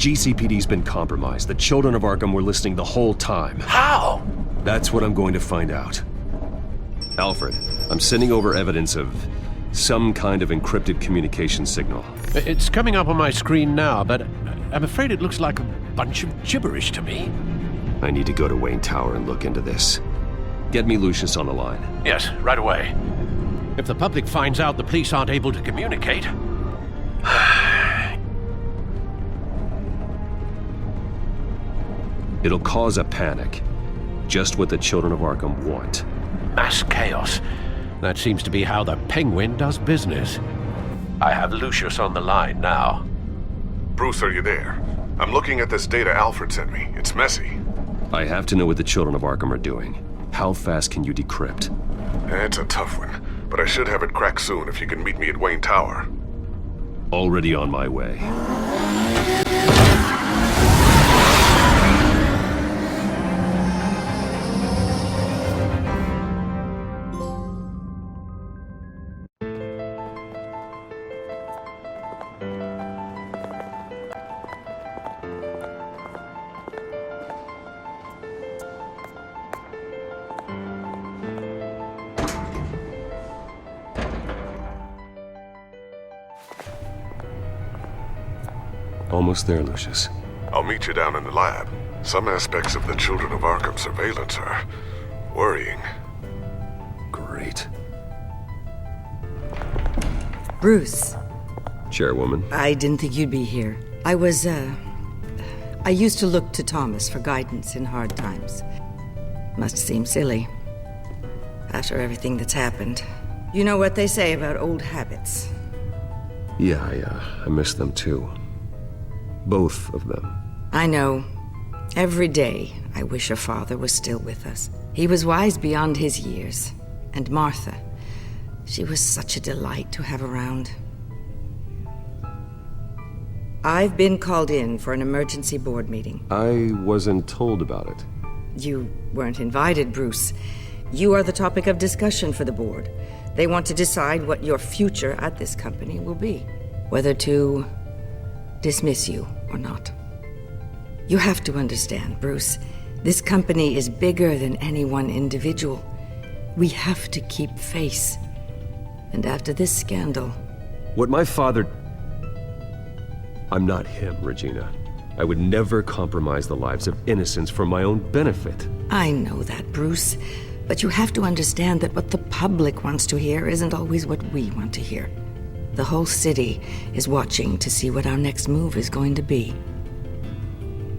GCPD's been compromised. The children of Arkham were listening the whole time. How? That's what I'm going to find out. Alfred, I'm sending over evidence of some kind of encrypted communication signal. It's coming up on my screen now, but I'm afraid it looks like a bunch of gibberish to me. I need to go to Wayne Tower and look into this. Get me Lucius on the line. Yes, right away. If the public finds out the police aren't able to communicate... It'll cause a panic. Just what the children of Arkham want. Mass chaos. That seems to be how the Penguin does business. I have Lucius on the line now. Bruce, are you there? I'm looking at this data Alfred sent me. It's messy. I have to know what the children of Arkham are doing. How fast can you decrypt? It's a tough one, but I should have it cracked soon if you can meet me at Wayne Tower. Already on my way. Almost there, Lucius. I'll meet you down in the lab. Some aspects of the Children of Arkham surveillance are worrying. Great. Bruce. Chairwoman. I didn't think you'd be here. I used to look to Thomas for guidance in hard times. Must seem silly. After everything that's happened. You know what they say about old habits. Yeah, I miss them too. Both of them. I know. Every day, I wish your father was still with us. He was wise beyond his years. And Martha, she was such a delight to have around. I've been called in for an emergency board meeting. I wasn't told about it. You weren't invited, Bruce. You are the topic of discussion for the board. They want to decide what your future at this company will be. Whether to dismiss you or not. You have to understand, Bruce. This company is bigger than any one individual. We have to keep face. And after this scandal... What my father... I'm not him, Regina. I would never compromise the lives of innocents for my own benefit. I know that, Bruce. But you have to understand that what the public wants to hear isn't always what we want to hear. The whole city is watching to see what our next move is going to be.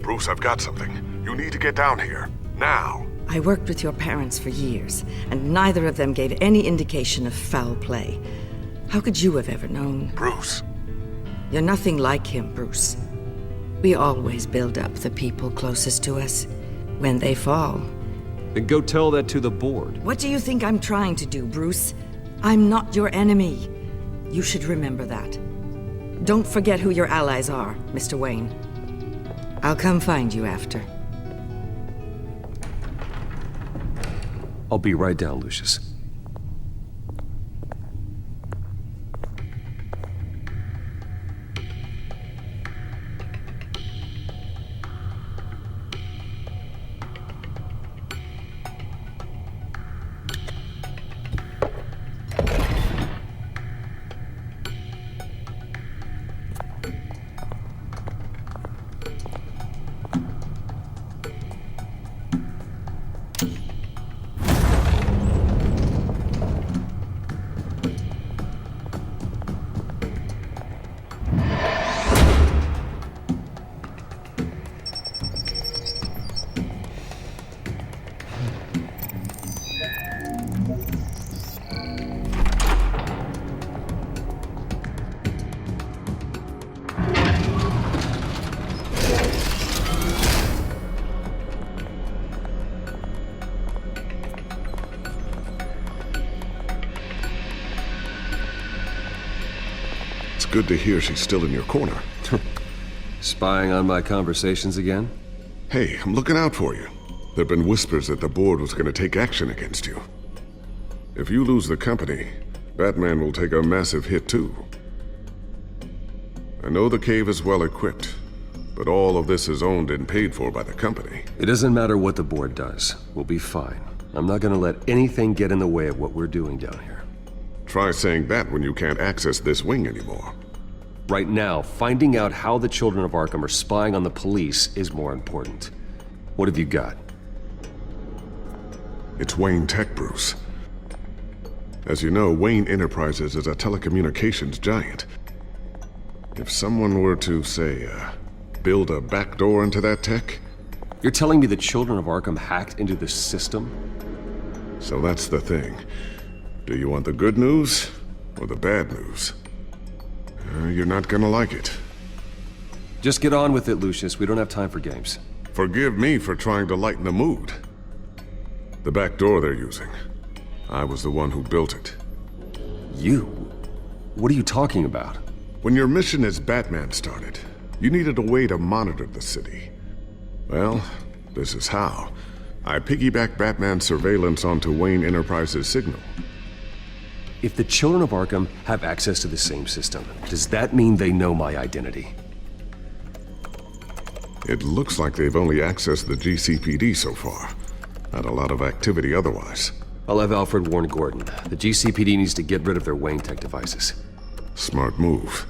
Bruce, I've got something. You need to get down here. Now. I worked with your parents for years, and neither of them gave any indication of foul play. How could you have ever known? Bruce. You're nothing like him, Bruce. We always build up the people closest to us. When they fall... Then go tell that to the board. What do you think I'm trying to do, Bruce? I'm not your enemy. You should remember that. Don't forget who your allies are, Mr. Wayne. I'll come find you after. I'll be right down, Lucius. Good to hear she's still in your corner. Spying on my conversations again? Hey, I'm looking out for you. There've been whispers that the board was going to take action against you. If you lose the company, Batman will take a massive hit too. I know the cave is well equipped, But all of this is owned and paid for by the company. It doesn't matter what the board does. We'll be fine. I'm not gonna let anything get in the way of what we're doing down here. Try saying that when you can't access this wing anymore. Right now, finding out how the Children of Arkham are spying on the police is more important. What have you got? It's Wayne Tech, Bruce. As you know, Wayne Enterprises is a telecommunications giant. If someone were to, say, build a backdoor into that tech? You're telling me the Children of Arkham hacked into this system? So that's the thing. Do you want the good news or the bad news? You're not gonna like it. Just get on with it, Lucius. We don't have time for games. Forgive me for trying to lighten the mood. The back door they're using. I was the one who built it. You? What are you talking about? When your mission as Batman started, you needed a way to monitor the city. Well, this is how. I piggybacked Batman's surveillance onto Wayne Enterprises' signal. If the Children of Arkham have access to the same system, does that mean they know my identity? It looks like they've only accessed the GCPD so far. Not a lot of activity otherwise. I'll have Alfred warn Gordon. The GCPD needs to get rid of their Wayne Tech devices. Smart move.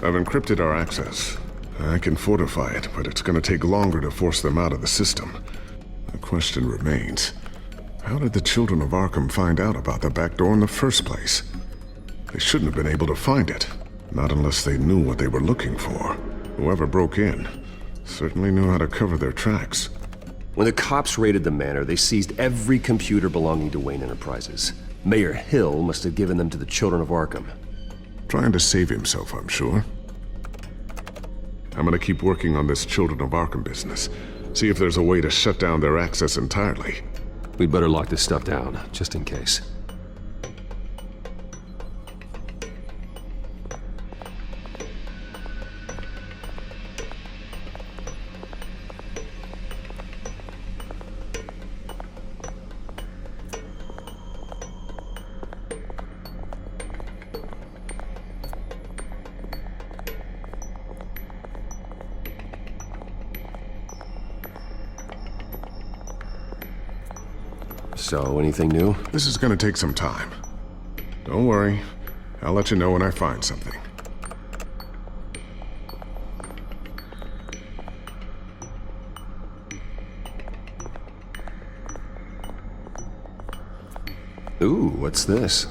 I've encrypted our access. I can fortify it, but it's gonna take longer to force them out of the system. The question remains, how did the Children of Arkham find out about the back door in the first place? They shouldn't have been able to find it, not unless they knew what they were looking for. Whoever broke in certainly knew how to cover their tracks. When the cops raided the manor, they seized every computer belonging to Wayne Enterprises. Mayor Hill must have given them to the Children of Arkham. Trying to save himself, I'm sure. I'm gonna keep working on this Children of Arkham business. See if there's a way to shut down their access entirely. We'd better lock this stuff down, just in case. So, anything new? This is gonna take some time. Don't worry. I'll let you know when I find something. Ooh, what's this?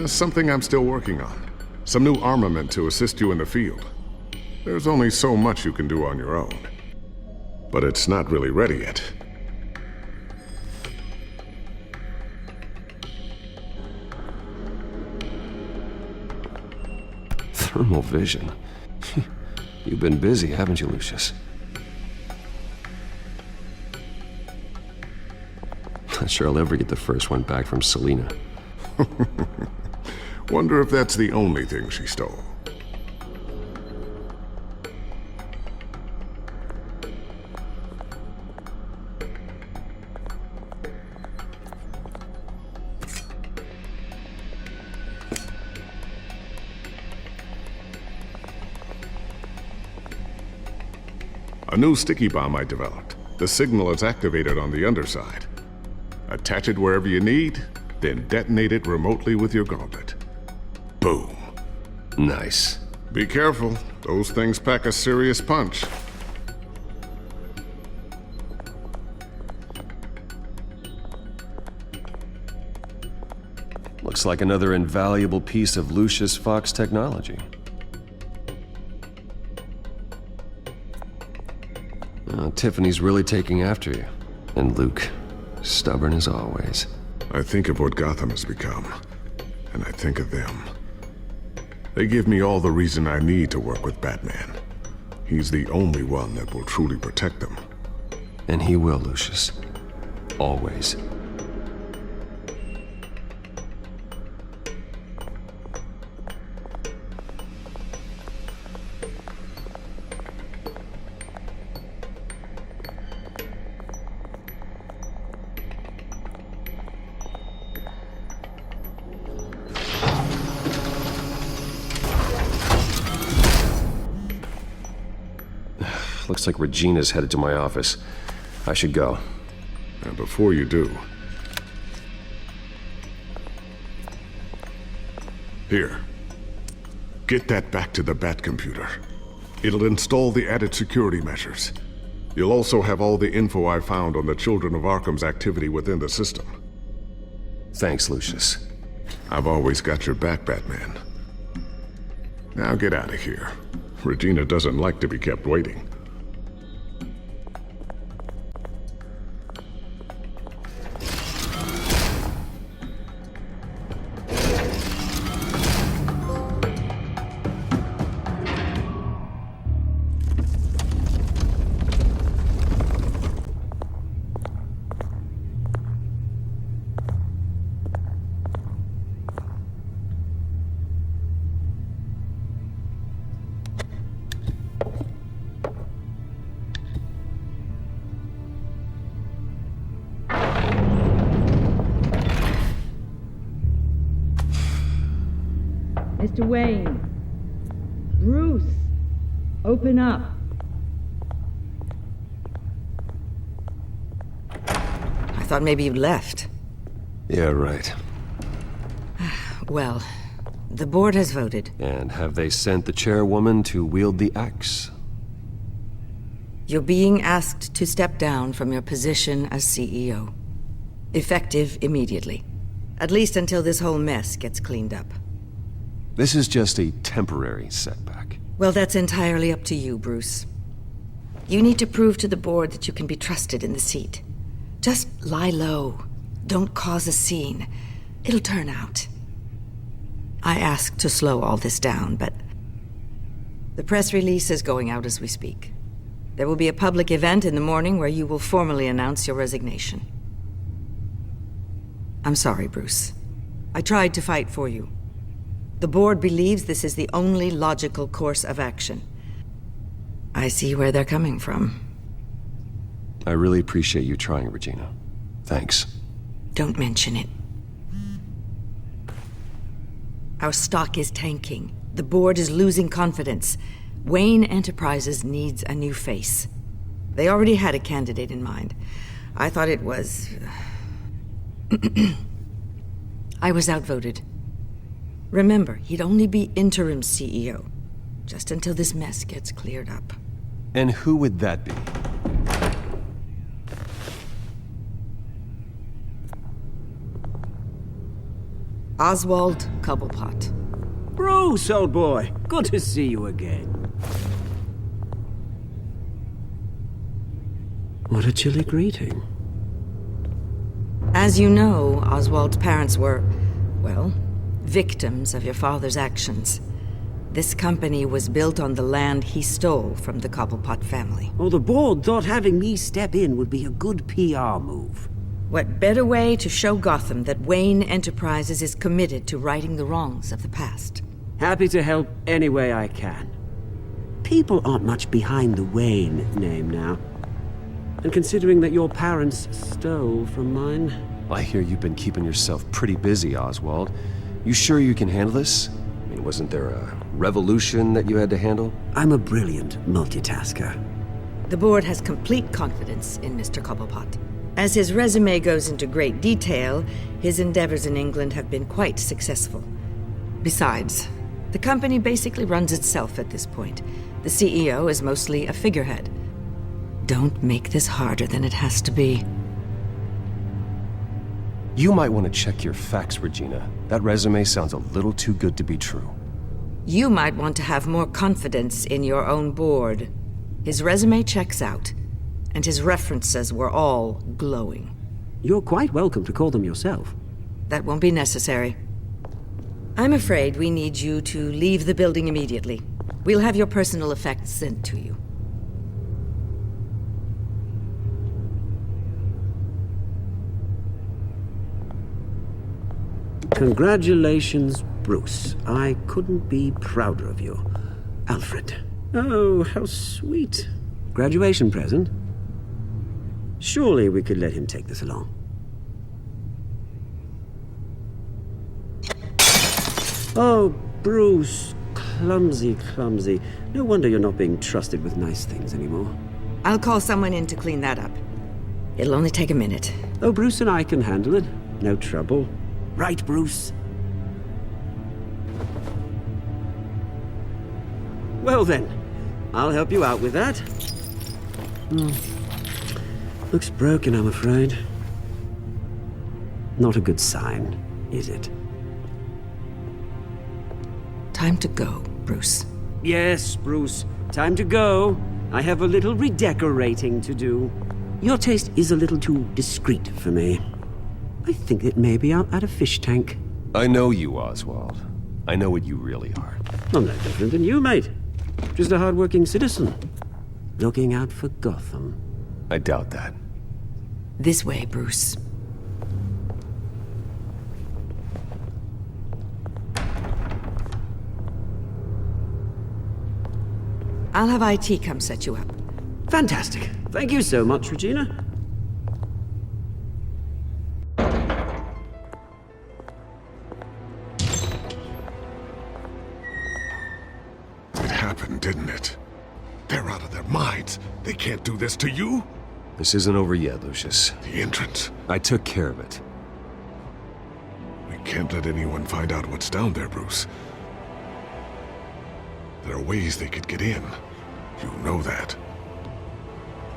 Something I'm still working on. Some new armament to assist you in the field. There's only so much you can do on your own. But it's not really ready yet. Thermal vision. You've been busy, haven't you, Lucius? Not sure I'll ever get the first one back from Selina. Wonder if that's the only thing she stole. A new sticky bomb I developed. The signal is activated on the underside. Attach it wherever you need, then detonate it remotely with your gauntlet. Boom. Nice. Be careful. Those things pack a serious punch. Looks like another invaluable piece of Lucius Fox technology. Tiffany's really taking after you. And Luke, stubborn as always. I think of what Gotham has become, and I think of them. They give me all the reason I need to work with Batman. He's the only one that will truly protect them. And he will, Lucius. Always. Looks like Regina's headed to my office. I should go. And before you do... Here. Get that back to the Bat computer. It'll install the added security measures. You'll also have all the info I found on the Children of Arkham's activity within the system. Thanks, Lucius. I've always got your back, Batman. Now get out of here. Regina doesn't like to be kept waiting. Mr. Wayne. Bruce. Open up. I thought maybe you'd left. Yeah, right. Well, the board has voted. And have they sent the chairwoman to wield the axe? You're being asked to step down from your position as CEO. Effective immediately. At least until this whole mess gets cleaned up. This is just a temporary setback. Well, that's entirely up to you, Bruce. You need to prove to the board that you can be trusted in the seat. Just lie low. Don't cause a scene. It'll turn out. I asked to slow all this down, but the press release is going out as we speak. There will be a public event in the morning where you will formally announce your resignation. I'm sorry, Bruce. I tried to fight for you. The board believes this is the only logical course of action. I see where they're coming from. I really appreciate you trying, Regina. Thanks. Don't mention it. Our stock is tanking. The board is losing confidence. Wayne Enterprises needs a new face. They already had a candidate in mind. I thought it was... I was outvoted. Remember, he'd only be interim CEO, just until this mess gets cleared up. And who would that be? Oswald Cobblepot. Bruce, old boy. Good to see you again. What a chilly greeting. As you know, Oswald's parents were, well, victims of your father's actions. This company was built on the land he stole from the Cobblepot family. Oh, the board thought having me step in would be a good PR move. What better way to show Gotham that Wayne Enterprises is committed to righting the wrongs of the past? Happy to help any way I can. People aren't much behind the Wayne name now. And considering that your parents stole from mine... I hear you've been keeping yourself pretty busy, Oswald. You sure you can handle this? I mean, wasn't there a revolution that you had to handle? I'm a brilliant multitasker. The board has complete confidence in Mr. Cobblepot. As his resume goes into great detail, his endeavors in England have been quite successful. Besides, the company basically runs itself at this point. The CEO is mostly a figurehead. Don't make this harder than it has to be. You might want to check your facts, Regina. That resume sounds a little too good to be true. You might want to have more confidence in your own board. His resume checks out, and his references were all glowing. You're quite welcome to call them yourself. That won't be necessary. I'm afraid we need you to leave the building immediately. We'll have your personal effects sent to you. Congratulations, Bruce. I couldn't be prouder of you. Alfred. Oh, how sweet. Graduation present? Surely we could let him take this along. Oh, Bruce, clumsy, clumsy. No wonder you're not being trusted with nice things anymore. I'll call someone in to clean that up. It'll only take a minute. Oh, Bruce and I can handle it. No trouble. Right, Bruce? Well then, I'll help you out with that. Looks broken, I'm afraid. Not a good sign, is it? Time to go, Bruce. Yes, Bruce. Time to go. I have a little redecorating to do. Your taste is a little too discreet for me. I think that maybe I'm at a fish tank. I know you, Oswald. I know what you really are. I'm no different than you, mate. Just a hard-working citizen. Looking out for Gotham. I doubt that. This way, Bruce. I'll have IT come set you up. Fantastic. Thank you so much, Regina. It happened, didn't it? They're out of their minds. They can't do this to you? This isn't over yet, Lucius. The entrance. I took care of it. We can't let anyone find out what's down there, Bruce. There are ways they could get in. You know that.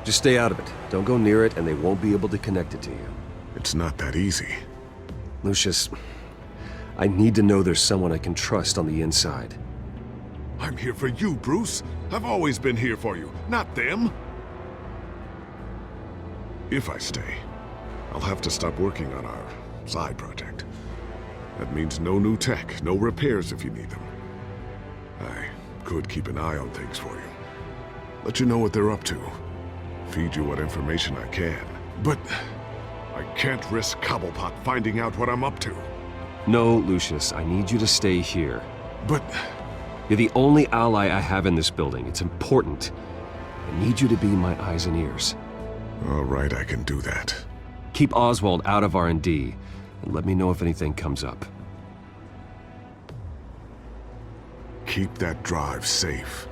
Just stay out of it. Don't go near it, and they won't be able to connect it to you. It's not that easy. Lucius, I need to know there's someone I can trust on the inside. I'm here for you, Bruce. I've always been here for you, not them. If I stay, I'll have to stop working on our side project. That means no new tech, no repairs if you need them. I could keep an eye on things for you. Let you know what they're up to. Feed you what information I can. But I can't risk Cobblepot finding out what I'm up to. No, Lucius, I need you to stay here. But You're the only ally I have in this building. It's important. I need you to be my eyes and ears. all right, I can do that. Keep Oswald out of R&D, and let me know if anything comes up. Keep that drive safe.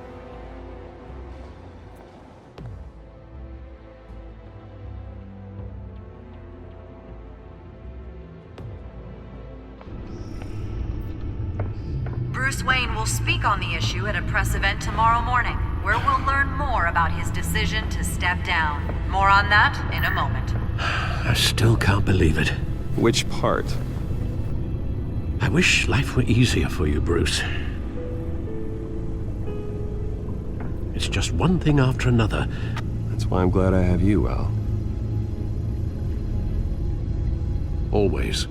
Bruce Wayne will speak on the issue at a press event tomorrow morning, where we'll learn more about his decision to step down. More on that in a moment. I still can't believe it. Which part? I wish life were easier for you, Bruce. It's just one thing after another. That's why I'm glad I have you, Al. Always.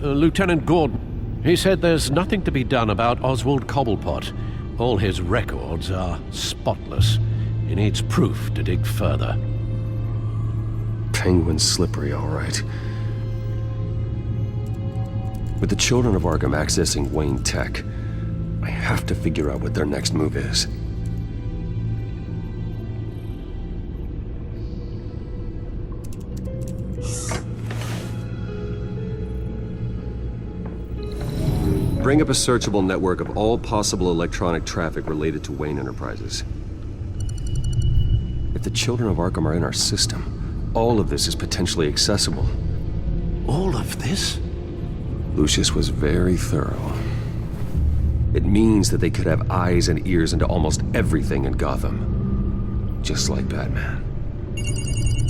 Lieutenant Gordon, he said there's nothing to be done about Oswald Cobblepot. All his records are spotless. He needs proof to dig further. Penguin's slippery, all right. With the children of Arkham accessing Wayne Tech, I have to figure out what their next move is. Bring up a searchable network of all possible electronic traffic related to Wayne Enterprises. If the children of Arkham are in our system, all of this is potentially accessible. All of this? Lucius was very thorough. It means that they could have eyes and ears into almost everything in Gotham. Just like Batman.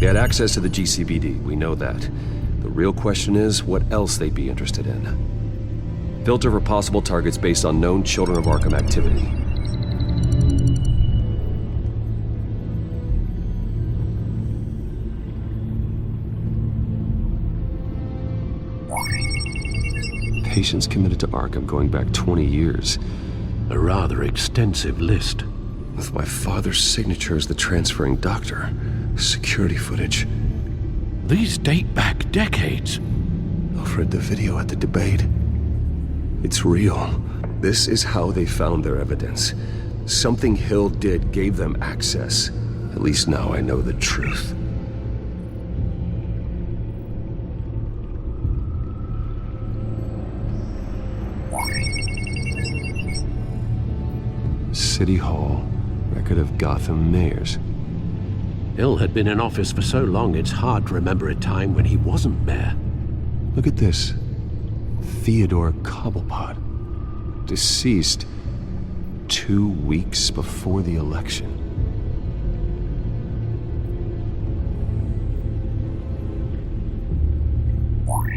They had access to the GCPD, we know that. The real question is, what else they'd be interested in. Filter for possible targets based on known Children of Arkham activity. Patients committed to Arkham going back 20 years. A rather extensive list. With my father's signature as the transferring doctor. Security footage. These date back decades. I've read the video at the debate. It's real. This is how they found their evidence. Something Hill did gave them access. At least now I know the truth. City Hall. Record of Gotham mayors. Hill had been in office for so long it's hard to remember a time when he wasn't mayor. Look at this. Theodore Cobblepot. Deceased 2 weeks before the election.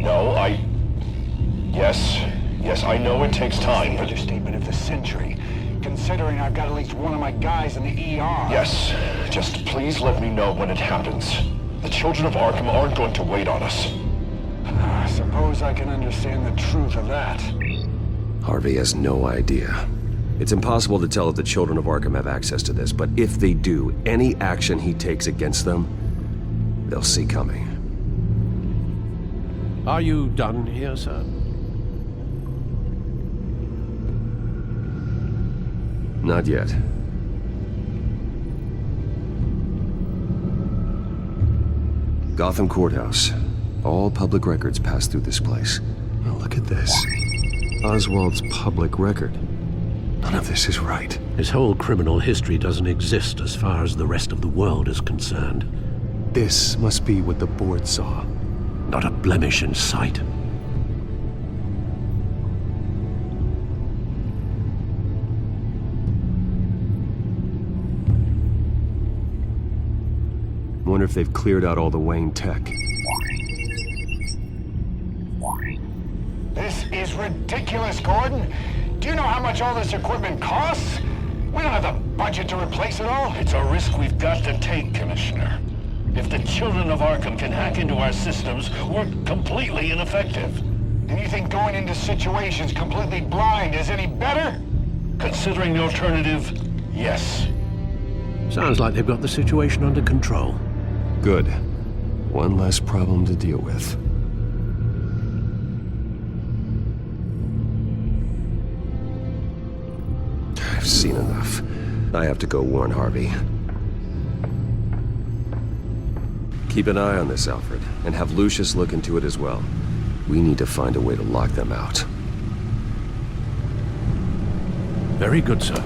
No, Yes, I know it takes time, but... Understatement of the century, considering I've got at least one of my guys in the ER. Yes, just please let me know when it happens. The children of Arkham aren't going to wait on us. I suppose I can understand the truth of that. Harvey has no idea. It's impossible to tell if the children of Arkham have access to this, but if they do, any action he takes against them, they'll see coming. Are you done here, sir? Not yet. Gotham Courthouse. All public records pass through this place. Now look at this. Oswald's public record. None of this is right. His whole criminal history doesn't exist as far as the rest of the world is concerned. This must be what the board saw. Not a blemish in sight. Wonder if they've cleared out all the Wayne tech. This is ridiculous, Gordon. Do you know how much all this equipment costs? We don't have the budget to replace it all. It's a risk we've got to take, Commissioner. If the children of Arkham can hack into our systems, we're completely ineffective. And you think going into situations completely blind is any better? Considering the alternative, yes. Sounds like they've got the situation under control. Good. One less problem to deal with. I've seen enough. I have to go warn Harvey. Keep an eye on this, Alfred, and have Lucius look into it as well. We need to find a way to lock them out. Very good, sir.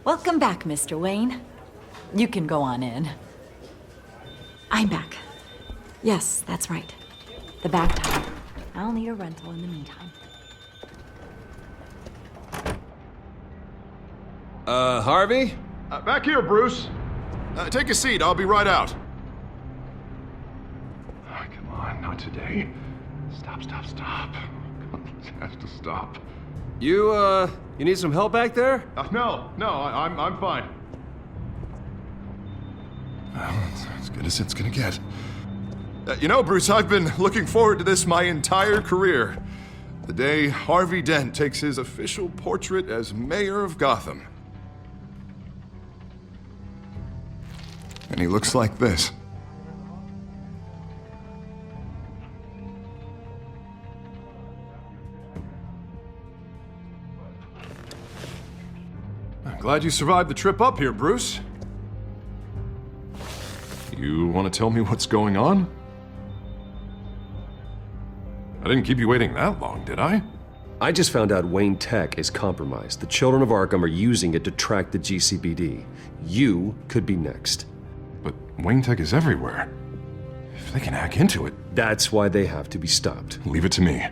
Welcome back, Mr. Wayne. You can go on in. I'm back. Yes, that's right. The back tire. I'll need a rental in the meantime. Harvey? Back here, Bruce. Take a seat. I'll be right out. Oh, come on, not today. Stop. It has to stop. You need some help back there? No, I'm fine. Well, it's as good as it's gonna get. You know, Bruce, I've been looking forward to this my entire career. The day Harvey Dent takes his official portrait as mayor of Gotham. And he looks like this. I'm glad you survived the trip up here, Bruce. You want to tell me what's going on? I didn't keep you waiting that long, did I? I just found out Wayne Tech is compromised. The children of Arkham are using it to track the GCPD. You could be next. But Wayne Tech is everywhere. If they can hack into it... That's why they have to be stopped. Leave it to me.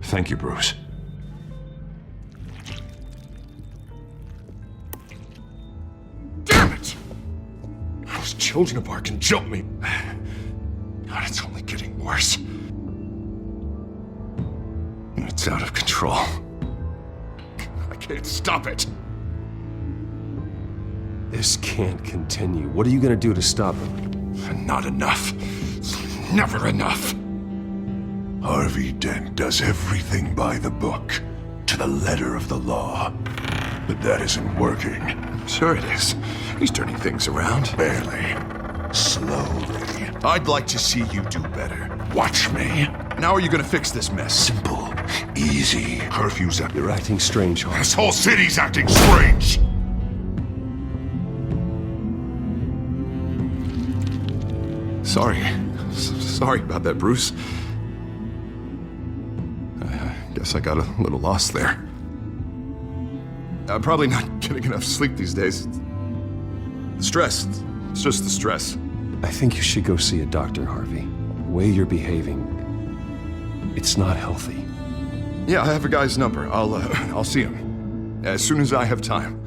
Thank you, Bruce. Damn it! Those children of Arkham jumped me. God, it's only getting worse. It's out of control. I can't stop it. This can't continue. What are you gonna do to stop him? Not enough. Never enough. Harvey Dent does everything by the book, to the letter of the law. But that isn't working. Sure it is. He's turning things around. Barely. Slowly. I'd like to see you do better. Watch me. Now are you gonna fix this mess? Simple. Easy. Curfew's up. You're acting strange, Harvey. This whole city's acting strange. Sorry about that, Bruce. I guess I got a little lost there. I'm probably not getting enough sleep these days. The stress. It's just the stress. I think you should go see a doctor, Harvey. The way you're behaving, it's not healthy. Yeah, I have a guy's number. I'll see him as soon as I have time.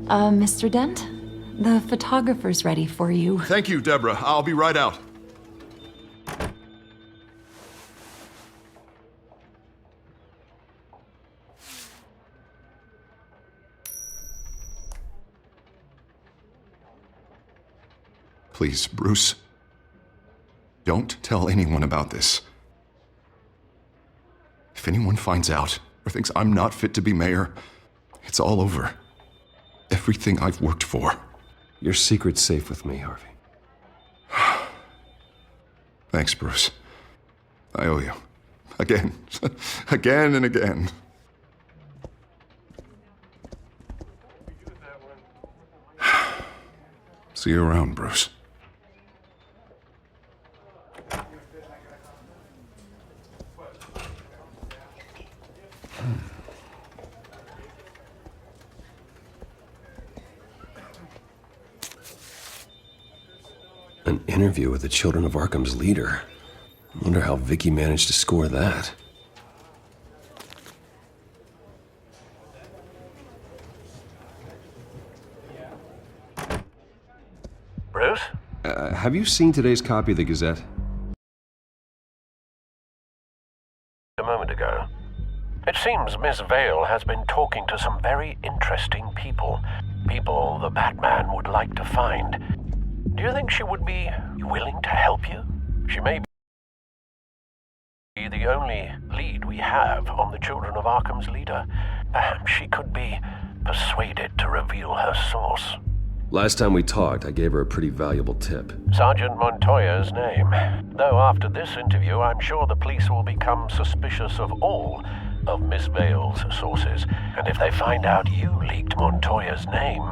Mr. Dent? The photographer's ready for you. Thank you, Deborah. I'll be right out. Please, Bruce. Don't tell anyone about this. If anyone finds out or thinks I'm not fit to be mayor, it's all over. Everything I've worked for. Your secret's safe with me, Harvey. Thanks, Bruce. I owe you. Again. Again and again. See you around, Bruce. An interview with the Children of Arkham's leader. I wonder how Vicky managed to score that. Bruce? Have you seen today's copy of the Gazette? A moment ago. It seems Miss Vale has been talking to some very interesting people. People the Batman would like to find. Do you think she would be willing to help you? She may be the only lead we have on the Children of Arkham's leader. Perhaps she could be persuaded to reveal her source. Last time we talked, I gave her a pretty valuable tip. Sergeant Montoya's name. Though after this interview, I'm sure the police will become suspicious of all of Miss Vale's sources. And if they find out you leaked Montoya's name...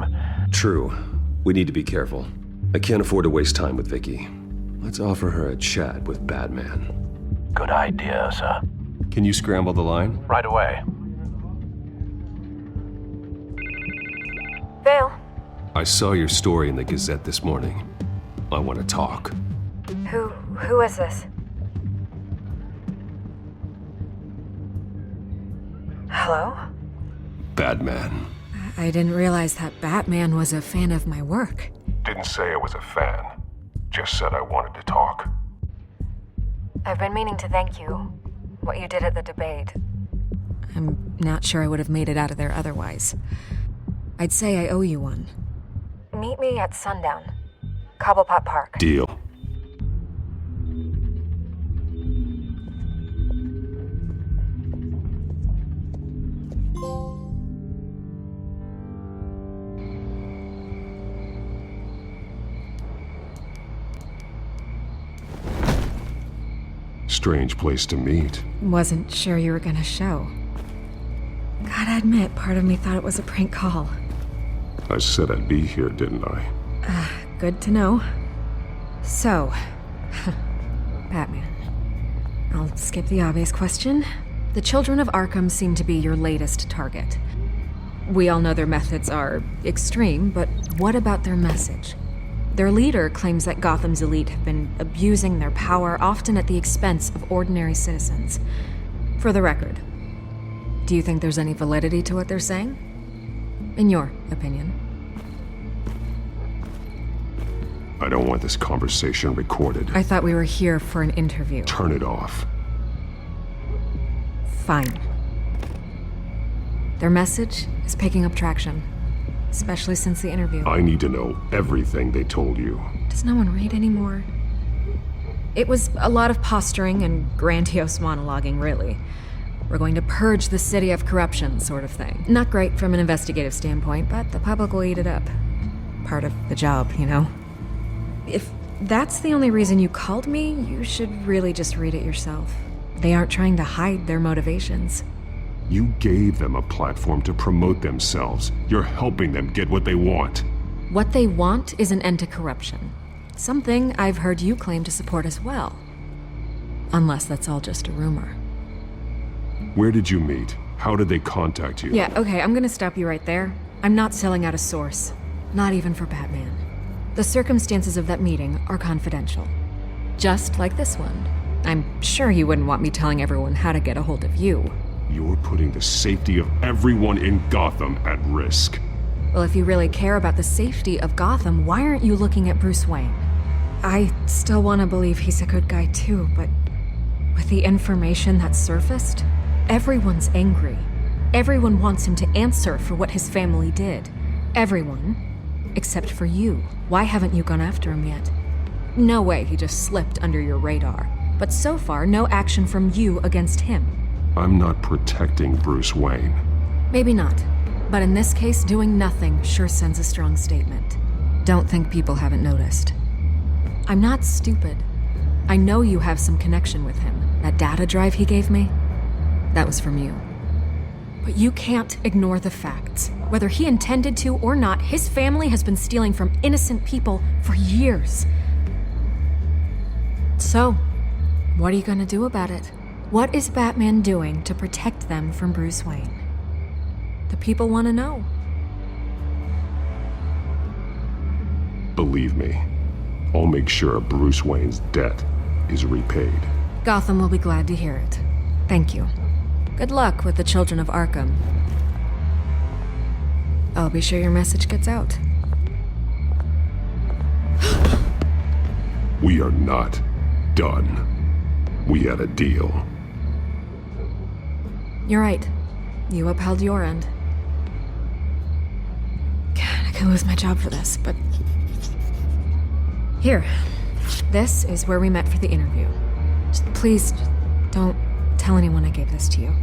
True. We need to be careful. I can't afford to waste time with Vicky. Let's offer her a chat with Batman. Good idea, sir. Can you scramble the line? Right away. Vale. I saw your story in the Gazette this morning. I want to talk. Who is this? Hello? Batman. I didn't realize that Batman was a fan of my work. Didn't say I was a fan. Just said I wanted to talk. I've been meaning to thank you. What you did at the debate. I'm not sure I would have made it out of there otherwise. I'd say I owe you one. Meet me at sundown. Cobblepot Park. Deal. Strange place to meet. Wasn't sure you were gonna show. Gotta admit, part of me thought it was a prank call. I said I'd be here, didn't I? Good to know. So, Batman. I'll skip the obvious question. The Children of Arkham seem to be your latest target. We all know their methods are extreme, but what about their message? Their leader claims that Gotham's elite have been abusing their power, often at the expense of ordinary citizens. For the record, do you think there's any validity to what they're saying? In your opinion. I don't want this conversation recorded. I thought we were here for an interview. Turn it off. Fine. Their message is picking up traction, especially since the interview. I need to know everything they told you. Does no one read anymore? It was a lot of posturing and grandiose monologuing, really. We're going to purge the city of corruption, sort of thing. Not great from an investigative standpoint, but the public will eat it up. part of the job, you know? If that's the only reason you called me, you should really just read it yourself. They aren't trying to hide their motivations. You gave them a platform to promote themselves. You're helping them get what they want. What they want is an end to corruption. Something I've heard you claim to support as well. Unless that's all just a rumor. Where did you meet? How did they contact you? Yeah, okay, I'm gonna stop you right there. I'm not selling out a source. Not even for Batman. The circumstances of that meeting are confidential. Just like this one. I'm sure you wouldn't want me telling everyone how to get a hold of you. You're putting the safety of everyone in Gotham at risk. Well, if you really care about the safety of Gotham, why aren't you looking at Bruce Wayne? I still want to believe he's a good guy too, but with the information that surfaced, everyone's angry. Everyone wants him to answer for what his family did. Everyone, except for you. Why haven't you gone after him yet? No way he just slipped under your radar. But so far, no action from you against him. I'm not protecting Bruce Wayne. Maybe not. But in this case, doing nothing sure sends a strong statement. Don't think people haven't noticed. I'm not stupid. I know you have some connection with him. That data drive he gave me, that was from you. But you can't ignore the facts. Whether he intended to or not, his family has been stealing from innocent people for years. So, what are you gonna do about it? What is Batman doing to protect them from Bruce Wayne? The people want to know. Believe me, I'll make sure Bruce Wayne's debt is repaid. Gotham will be glad to hear it. Thank you. Good luck with the children of Arkham. I'll be sure your message gets out. We are not done. We had a deal. You're right. You upheld your end. God, I could lose my job for this, but... Here. This is where we met for the interview. Please, don't tell anyone I gave this to you.